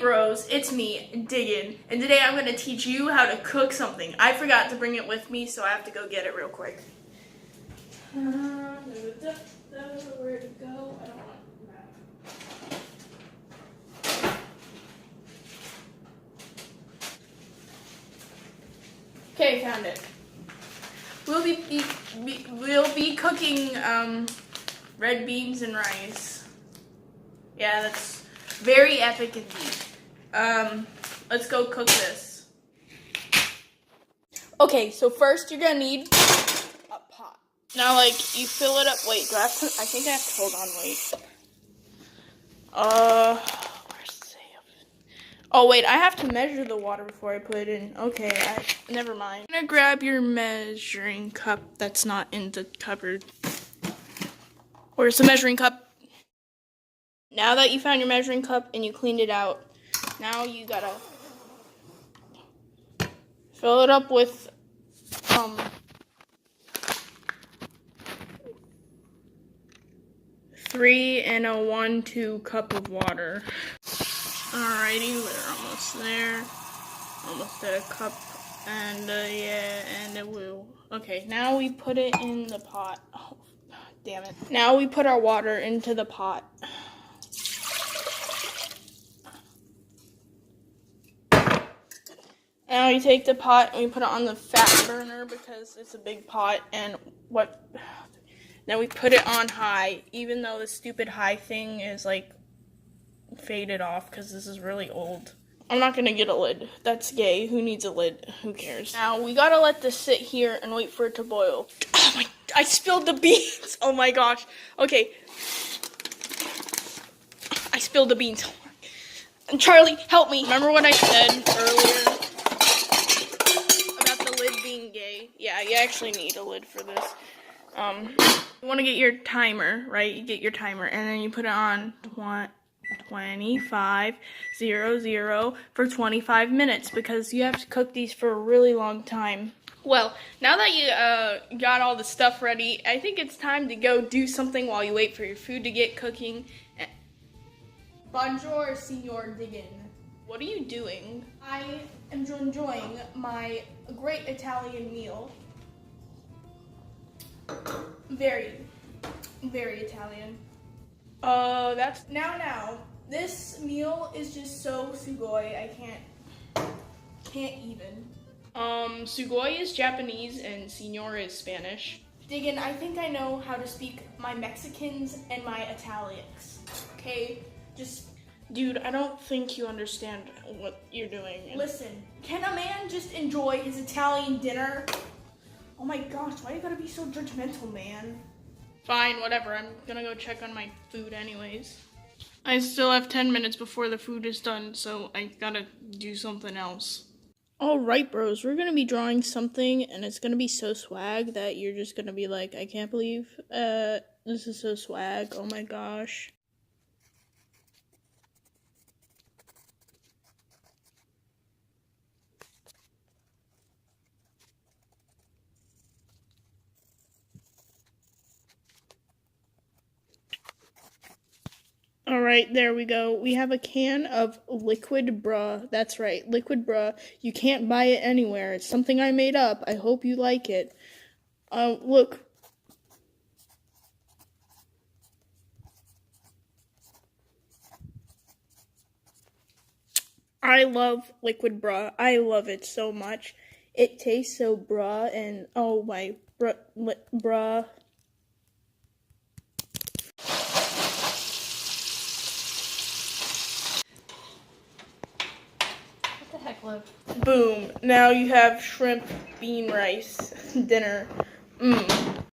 bros, it's me, Diggin, and today I'm going to teach you how to cook something. I forgot to bring it with me, so I have to go get it real quick. Where to go? I don't want that. Okay, found it. We'll be cooking red beans and rice. Yeah, that's very epic indeed. Let's go cook this. Okay, so first you're gonna need a pot. Now, like, you fill it up. Wait, do I have to? I think I have to hold on. Wait. Where's the save? Oh wait, I have to measure the water before I put it in. Okay, never mind. I'm gonna grab your measuring cup that's not in the cupboard. Where's the measuring cup? Now that you found your measuring cup and you cleaned it out, now you gotta fill it up with 3 and a 1/2 cup of water. Alrighty, we're almost there. Almost at a cup, and yeah, and it will. Okay, now we put it in the pot. Oh, damn it! Now we put our water into the pot. Now you take the pot and we put it on the fat burner because it's a big pot, and then we put it on high, even though the stupid high thing is like faded off because this is really old. I'm not gonna get a lid. That's gay. Who needs a lid? Who cares? Now we gotta let this sit here and wait for it to boil. Oh my, I spilled the beans. Oh my gosh. Okay. I spilled the beans. And Charlie, help me. Remember what I said earlier? Gay. Yeah, you actually need a lid for this. You want to get your timer, right? You get your timer, and then you put it on 25:00 for 25 minutes because you have to cook these for a really long time. Well, now that you got all the stuff ready, I think it's time to go do something while you wait for your food to get cooking. Bonjour, Signor Diggin. What are you doing? I am enjoying my great Italian meal. Very, very Italian. That's now. This meal is just so sugoi. I can't even. Sugoi is Japanese and Signor is Spanish. Diggin, I think I know how to speak my Mexicans and my Italics. Okay, just. Dude, I don't think you understand what you're doing. Listen, can a man just enjoy his Italian dinner? Oh my gosh, why you gotta be so judgmental, man? Fine, whatever. I'm gonna go check on my food anyways. I still have 10 minutes before the food is done, so I gotta do something else. Alright, bros, we're gonna be drawing something, and it's gonna be so swag that you're just gonna be like, I can't believe, this is so swag, oh my gosh. Alright, there we go. We have a can of liquid bruh. That's right, liquid bruh. You can't buy it anywhere. It's something I made up. I hope you like it. Look. I love liquid bruh. I love it so much. It tastes so bruh, and oh my bruh. Boom. Now you have shrimp, bean rice, dinner.